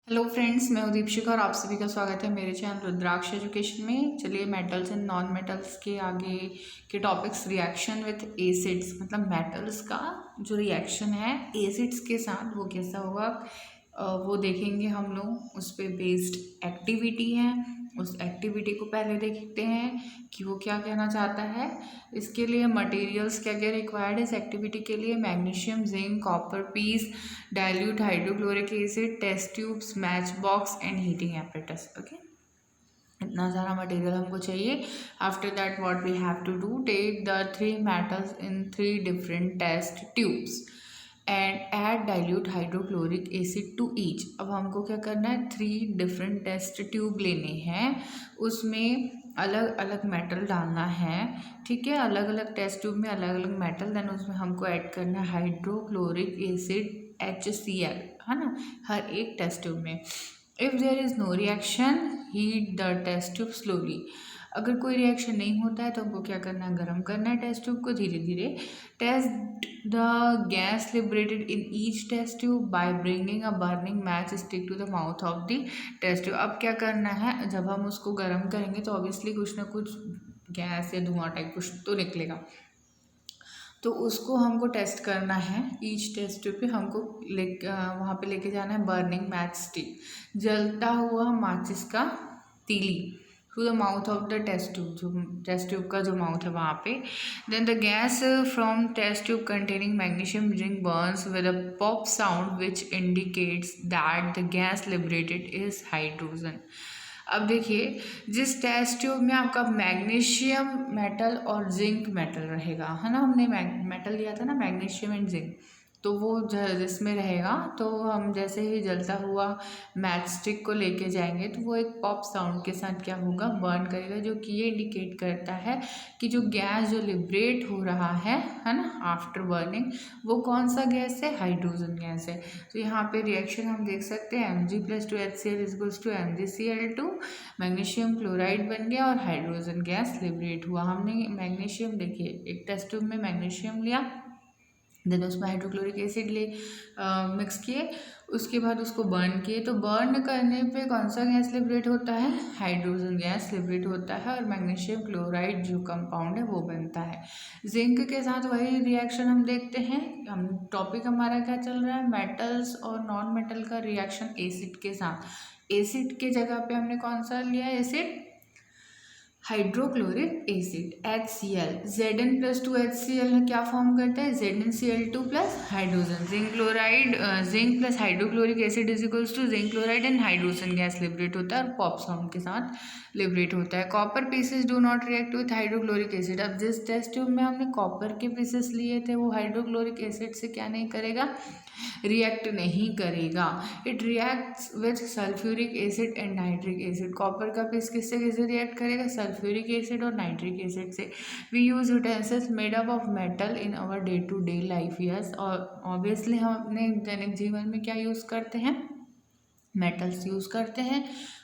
Hello friends, मैं हूँ दीपशिका और आप सभी का स्वागत है मेरे चैनल रुद्राक्ष एजुकेशन में। चलिए मेटल्स एंड नॉन मेटल्स के आगे के टॉपिक्स, रिएक्शन विथ एसिड्स, मतलब मेटल्स का जो रिएक्शन है एसिड्स के साथ वो कैसा होगा वो देखेंगे हम लोग। उस पर बेस्ड एक्टिविटी है, उस एक्टिविटी को पहले देखते हैं कि वो क्या कहना चाहता है। इसके लिए मटेरियल्स क्या क्या रिक्वायर्ड है इस एक्टिविटी के लिए: magnesium, zinc, copper piece, dilute hydrochloric acid, test tubes, match box and heating apparatus. Okay, इतना सारा मटेरियल हमको चाहिए। After that what we have to do, take the three metals in three different test tubes and add dilute hydrochloric acid to each. अब हमको क्या करना है, three different test tube लेने हैं, उसमें अलग अलग मेटल डालना है। ठीक है, अलग अलग टेस्ट ट्यूब में अलग अलग मेटल, देन उसमें हमको ऐड करना है हाइड्रोक्लोरिक एसिड HCl, है ना, हर एक टेस्ट ट्यूब में। If there is no reaction, heat the test tube slowly. अगर कोई रिएक्शन नहीं होता है तो हमको क्या करना है, गर्म करना है टेस्ट ट्यूब को धीरे धीरे। Test the gas liberated in each test tube by bringing a burning match stick to the mouth of the test tube. अब क्या करना है, जब हम उसको गर्म करेंगे तो ऑब्वियसली कुछ ना कुछ गैस या धुआं टाइप कुछ तो निकलेगा, तो उसको हमको टेस्ट करना है। ईच टेस्ट ट्यूब पे हमको वहाँ पे लेके जाना है बर्निंग मैच स्टिक, जलता हुआ माचिस का तीली, to the mouth of the test tube, जो टेस्ट ट्यूब का जो माउथ है वहाँ पे। Then the gas from test tube containing magnesium zinc burns with a pop sound which indicates that the gas liberated is hydrogen. अब देखिए, जिस test tube में आपका मैग्नीशियम मेटल और जिंक मेटल रहेगा, है ना, हमने मेटल लिया था ना, मैग्नीशियम एंड जिंक, तो वो जिसमें रहेगा, तो हम जैसे ही जलता हुआ मैच स्टिक को लेके जाएंगे तो वो एक पॉप साउंड के साथ क्या होगा, बर्न करेगा, जो कि ये इंडिकेट करता है कि जो गैस जो लिबरेट हो रहा है ना, आफ्टर बर्निंग, वो कौन सा गैस है, हाइड्रोजन गैस है। तो यहाँ पे रिएक्शन हम देख सकते हैं, Mg+2HCl equals to MgCl2, magnesium chloride बन गया और हाइड्रोजन गैस लिबरेट हुआ। हमने मैग्नीशियम, देखिए एक टेस्ट ट्यूब में मैग्नीशियम लिया, देन उसमें हाइड्रोक्लोरिक एसिड मिक्स किए, उसके बाद उसको बर्न किए, तो बर्न करने पे कौन सा गैस लिबरेट होता है, हाइड्रोजन गैस लिबरेट होता है, और मैग्नीशियम क्लोराइड जो कंपाउंड है वो बनता है। जिंक के साथ वही रिएक्शन हम देखते हैं। हम टॉपिक हमारा क्या चल रहा है, मेटल्स और नॉन मेटल का रिएक्शन एसिड के साथ। एसिड के जगह पे हमने कौन सा लिया है, acid hydrochloric acid HCl, Zn+2HCl क्या फॉर्म करता है, ZnCl2 plus hydrogen, zinc chloride, zinc plus hydrochloric acid is equals to zinc chloride and hydrogen gas liberate होता है और पॉप साउंड के साथ लिबरेट होता है। Copper pieces do not react with hydrochloric acid. अब जिस टेस्ट ट्यूब में हमने कॉपर के पीसेस लिए थे वो हाइड्रोक्लोरिक एसिड से क्या नहीं करेगा, रिएक्ट नहीं करेगा। It reacts with sulphuric acid and nitric acid. Copper का पीस किससे किससे रिएक्ट करेगा, सल्फ्यूरिक एसिड और नाइट्रिक एसिड से। We use utensils made up of metal in our day to day life. Yes, और ऑब्वियसली हम अपने दैनिक जीवन में क्या यूज़ करते हैं, मेटल्स यूज़ करते हैं।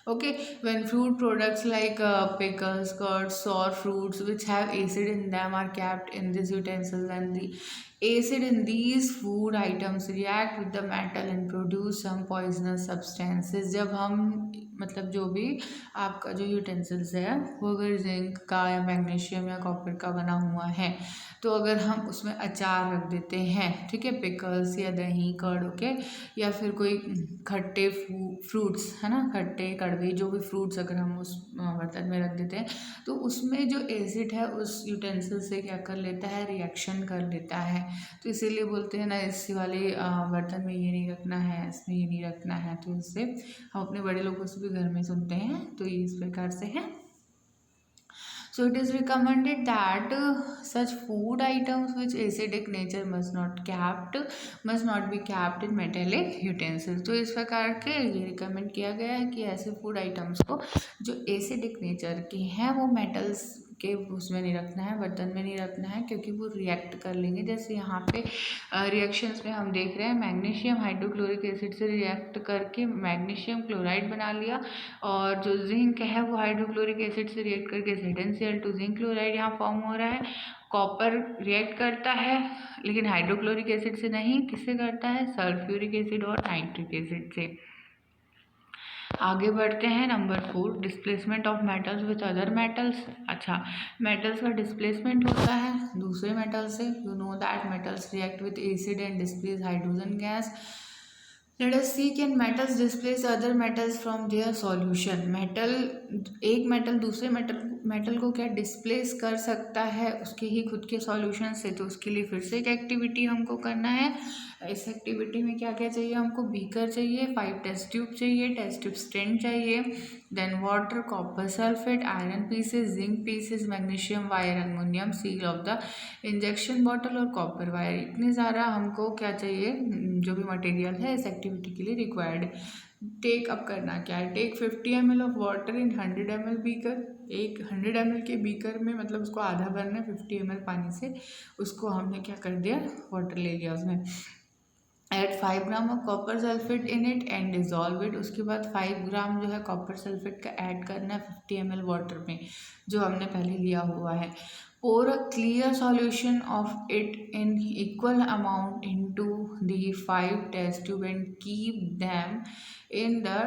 Okay, when fruit products like pickles, curds, sour fruits which have acid in them are kept in these utensils, and the acid in these food items react with the metal and produce some poisonous substances। जब हम, मतलब जो भी आपका जो utensils है वो अगर जिंक का या मैग्नीशियम या कॉपर का बना हुआ है, तो अगर हम उसमें अचार रख देते हैं, ठीक है, पिकल्स या दही, कर्ड, ओके, या फिर कोई खट्टे फ्रूट्स, है ना, खट्टे कड़वे जो भी फ्रूट्स अगर हम उस बर्तन में रख देते हैं, तो उसमें जो एसिड है उस यूटेंसिल से क्या कर लेता है, रिएक्शन कर लेता है। तो इसीलिए बोलते हैं ना, इस वाले बर्तन में ये नहीं रखना है, इसमें ये नहीं रखना है। तो इससे हम अपने बड़े लोगों से भी घर में सुनते हैं, तो ये इस प्रकार से है। So it is recommended that such food items which acidic nature must not be kept in metallic utensils। तो इस प्रकार के ये रिकमेंड किया गया है कि ऐसे फूड आइटम्स को जो एसिडिक नेचर के हैं वो मेटल्स के उसमें नहीं रखना है, बर्तन में नहीं रखना है, क्योंकि वो रिएक्ट कर लेंगे। जैसे यहाँ पे रिएक्शंस में हम देख रहे हैं, मैग्नीशियम हाइड्रोक्लोरिक एसिड से रिएक्ट करके मैग्नीशियम क्लोराइड बना लिया, और जो जिंक है वो हाइड्रोक्लोरिक एसिड से रिएक्ट करके ZnCl2 जिंक क्लोराइड यहाँ फॉर्म हो रहा है। कॉपर रिएक्ट करता है लेकिन हाइड्रोक्लोरिक एसिड से नहीं, किससे करता है, सल्फ्यूरिक एसिड और नाइट्रिक एसिड से। आगे बढ़ते हैं number 4, displacement of metals with other metals. अच्छा, मेटल्स का डिस्प्लेसमेंट होता है दूसरे मेटल से। You know that metals react with acid and displace hydrogen gas. Let us see can metals displace other metals from their solution. Metal, एक metal दूसरे metal को क्या डिस्प्लेस कर सकता है उसके ही खुद के सॉल्यूशन से। तो उसके लिए फिर से एक एक्टिविटी हमको करना है। इस एक्टिविटी में क्या क्या चाहिए हमको? बीकर चाहिए, 5 टेस्ट ट्यूब चाहिए, टेस्ट ट्यूब स्टेंट चाहिए, then water, copper sulphate, iron pieces, zinc pieces, magnesium wire, aluminium, seal of the injection bottle और कॉपर वायर। इतने सारा हमको क्या चाहिए, जो भी मटेरियल है इस एक्टिविटी के लिए रिक्वायर्ड। टेक अप करना क्या है? Take 50 ml of water in 100 ml beaker. एक 100 ml के बीकर में मतलब उसको आधा भरना है 50 ml पानी से। उसको हमने क्या कर दिया, वाटर ले लिया उसमें। Add 5 gram of copper sulphate in it and dissolve it. उसके बाद 5 ग्राम जो है कॉपर सल्फेट का ऐड करना है 50 ml वाटर में जो हमने पहले लिया हुआ है। pour a clear solution of it in equal amount into the 5 test tube and keep them in the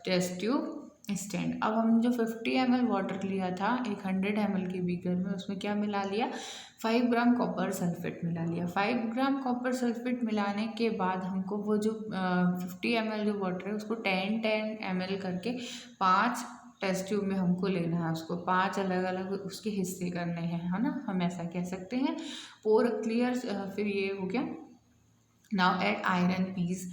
test tube stand. अब हम जो 50 ml वाटर लिया था एक 100 ml के बीकर में, उसमें क्या मिला लिया? 5 ग्राम कॉपर सल्फेट मिला लिया। 5 ग्राम कॉपर सल्फेट मिलाने के बाद हमको वो जो 50 ml जो वाटर है उसको 10 ml करके 5 टेस्ट ट्यूब में हमको लेना है। उसको 5 अलग अलग उसके हिस्से करने हैं, है ना, हम ऐसा कह सकते हैं। पोर क्लियर, फिर ये हो गया। Now add iron piece,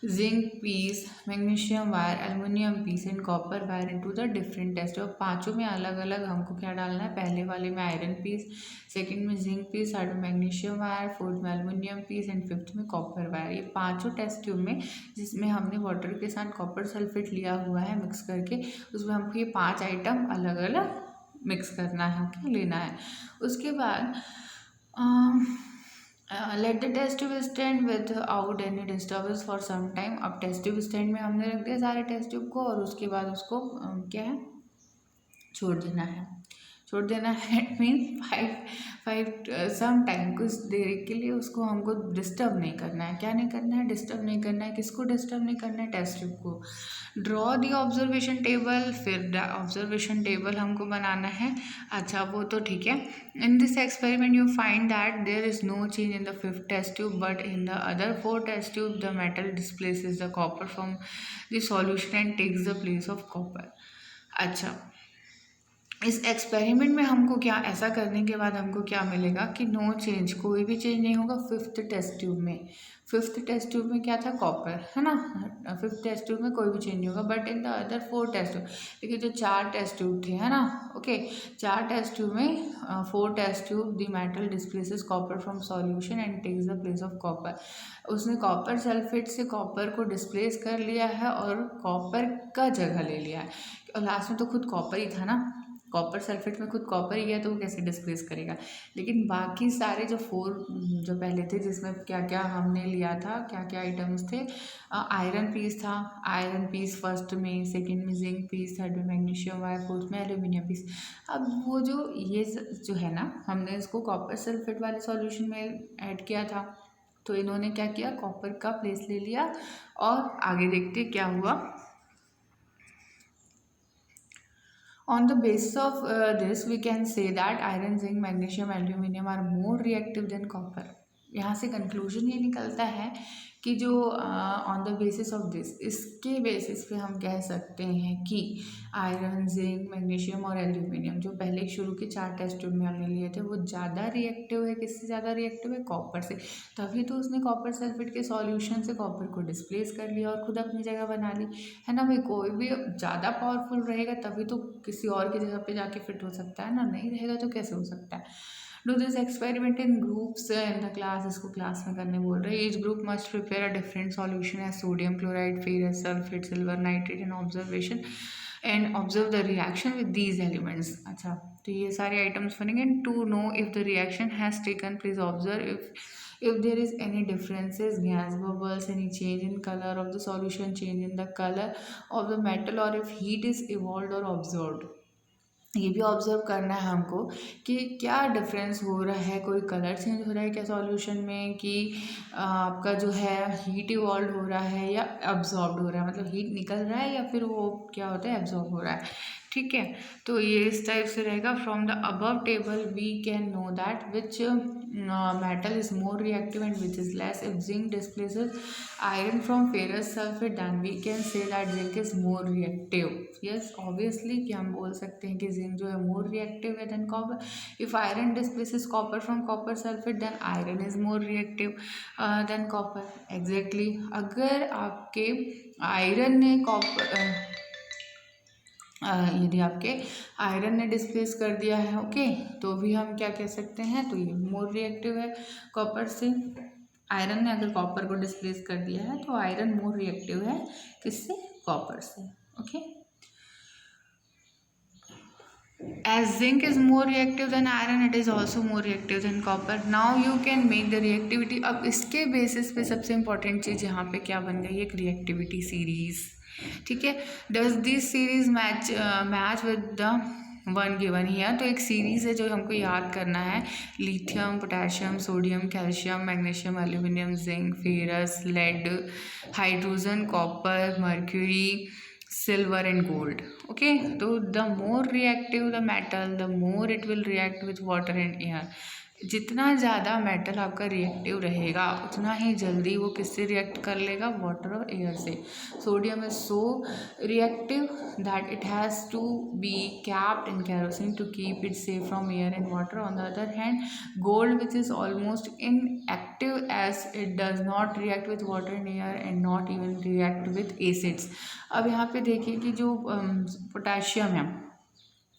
zinc piece, magnesium wire, aluminium piece and copper wire into the different test. और पांचों में अलग अलग हमको क्या डालना है? पहले वाले में आयरन पीस, सेकंड में जिंक पीस, थर्ड में मैग्नीशियम वायर, फोर्थ में एल्युमिनियम पीस एंड फिफ्थ में कॉपर वायर। ये पांचों टेस्ट ट्यूब में जिसमें हमने वाटर के साथ कॉपर सल्फेट लिया हुआ है मिक्स करके, उसमें हमको ये 5 आइटम अलग अलग मिक्स करना है, ओके, लेना है। उसके बाद let the test tube stand without any disturbance for some time. अब टेस्ट ट्यूब स्टैंड में हमने रख दिया सारे टेस्ट ट्यूब को और उसके बाद उसको क्या है, छोड़ देना है। छोड़ देना है इट मीन्स 5 सम टाइम, कुछ देर के लिए उसको हमको डिस्टर्ब नहीं करना है। क्या नहीं करना है? डिस्टर्ब नहीं करना है। किसको डिस्टर्ब नहीं करना है? टेस्ट ट्यूब को। ड्रॉ दी ऑब्जर्वेशन टेबल, फिर ऑब्जर्वेशन टेबल हमको बनाना है। अच्छा, वो तो ठीक है। In this experiment you find that there is no change in the 5th test tube but in the other 4 test tube the metal displaces the copper from the solution and takes the place of copper. अच्छा, इस experiment में हमको क्या, ऐसा करने के बाद हमको क्या मिलेगा कि नो चेंज, कोई भी चेंज नहीं होगा 5th टेस्ट ट्यूब में। 5th टेस्ट ट्यूब में क्या था? कॉपर, है ना। 5th टेस्ट ट्यूब में कोई भी चेंज नहीं होगा but in the other 4 test tube, देखिए जो 4 टेस्ट ट्यूब थे, है ना, ओके, 4 टेस्ट ट्यूब में 4 test tube the metal displaces copper from solution and takes the place of copper. उसने कॉपर सल्फेट से कॉपर को डिस्प्लेस कर लिया है और कॉपर का जगह ले लिया है। और लास्ट में तो खुद कॉपर ही था ना, कॉपर सल्फेट में खुद कॉपर ही है तो वो कैसे डिस्प्लेस करेगा। लेकिन बाकी सारे जो 4 जो पहले थे जिसमें क्या क्या हमने लिया था, क्या क्या आइटम्स थे, आयरन पीस था, आयरन पीस फर्स्ट में, सेकंड में जिंक पीस, थर्ड में मैग्नीशियम वायर, फोर्थ में एल्यूमिनियम पीस। अब वो जो ये जो है ना, हमने इसको कॉपर सल्फेट वाले सॉल्यूशन में ऐड किया था, तो इन्होंने क्या किया, कॉपर का प्लेस ले लिया। और आगे देखते क्या हुआ। On the basis of this, we can say that iron, zinc, magnesium, aluminum are more reactive than copper. यहाँ से कंक्लूजन ये निकलता है कि जो on the basis of this, इसके बेसिस पे हम कह सकते हैं कि आयरन, जिंक, मैग्नीशियम और एल्यूमिनियम जो पहले शुरू के 4 टेस्ट ट्यूब में हमने लिए थे वो ज़्यादा रिएक्टिव है। किससे ज़्यादा रिएक्टिव है? कॉपर से। तभी तो उसने कॉपर सल्फेट के सॉल्यूशन से कॉपर को डिस्प्लेस कर लिया और खुद अपनी जगह बना ली, है ना भाई। कोई भी ज़्यादा पावरफुल रहेगा तभी तो किसी और की जगह पे जाके फिट हो सकता है ना, नहीं रहेगा तो कैसे हो सकता है। Do this experiment in groups in the class, इसको क्लास में करने बोल रहे हैं। Each group must prepare a different solution as sodium chloride, ferrous sulphate, silver nitrate and observation and observe the reaction with these elements. अच्छा, तो ये सारे आइटम्स बनेंगे। To know if the reaction has taken please observe if there is any differences, gas bubbles, any change in color of the solution, change in the color of the metal, or if heat is evolved or observed. ये भी observe करना है हमको कि क्या difference हो रहा है, कोई कलर चेंज हो रहा है क्या सॉल्यूशन में, कि आपका जो है हीट इवॉल्व हो रहा है या एब्जॉर्ब हो रहा है, मतलब हीट निकल रहा है या फिर वो क्या होता है एब्जॉर्ब हो रहा है। ठीक है, तो ये इस टाइप से रहेगा। From the above table we can know that which metal is more reactive and which is less. If zinc displaces iron from ferrous sulfate then we can say that zinc is more reactive. Yes, obviously कि हम बोल सकते हैं कि zinc जो है more reactive है than copper. If iron displaces copper from copper sulfate then iron is more reactive than copper. Exactly, अगर आपके आयरन ने कॉपर यदि आपके आयरन ने डिस्प्लेस कर दिया है, ओके, तो भी हम क्या कह सकते हैं, तो ये मोर रिएक्टिव है कॉपर से। आयरन ने अगर कॉपर को डिस्प्लेस कर दिया है तो आयरन मोर रिएक्टिव है किससे, कॉपर से। Okay, as zinc is more reactive than iron it is also more reactive than copper. Now you can make the reactivity. अब इसके बेसिस पे सबसे इम्पॉर्टेंट चीज़ यहाँ पे क्या बन गई, एक रिएक्टिविटी सीरीज। ठीक है, does this series match with the one given here. तो एक सीरीज़ है जो हमको याद करना है, lithium, potassium, sodium, calcium, magnesium, aluminium, zinc, ferrous, lead, hydrogen, copper, mercury, silver and gold. Okay, so the more reactive the metal the more it will react with water and air. जितना ज़्यादा metal आपका reactive रहेगा उतना ही जल्दी वो किससे react कर लेगा, वाटर और एयर से। Sodium is so reactive that it has to be capped in kerosene to keep it safe from air and water. On the other hand gold which is almost inactive as it does not react with water and air and not even react with acids. अब यहाँ पे देखिए कि जो potassium है,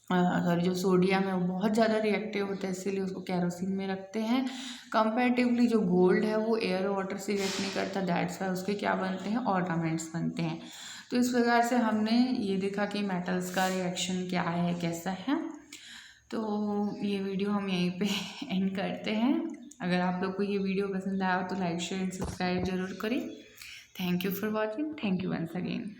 sorry जो sodium है वो बहुत ज़्यादा रिएक्टिव होता है, इसीलिए उसको कैरोसिन में रखते हैं। कंपैरेटिवली जो गोल्ड है वो एयर और वाटर से रिएक्ट नहीं करता, दैट्स वाई उसके क्या बनते हैं, ऑर्नामेंट्स बनते हैं। तो इस प्रकार से हमने ये देखा कि मेटल्स का रिएक्शन क्या है, कैसा है। तो ये वीडियो हम यहीं पे एंड करते हैं। अगर आप लोग को ये वीडियो पसंद आया तो लाइक शेयर एंड सब्सक्राइब जरूर करें। Thank you for watching, thank you once again.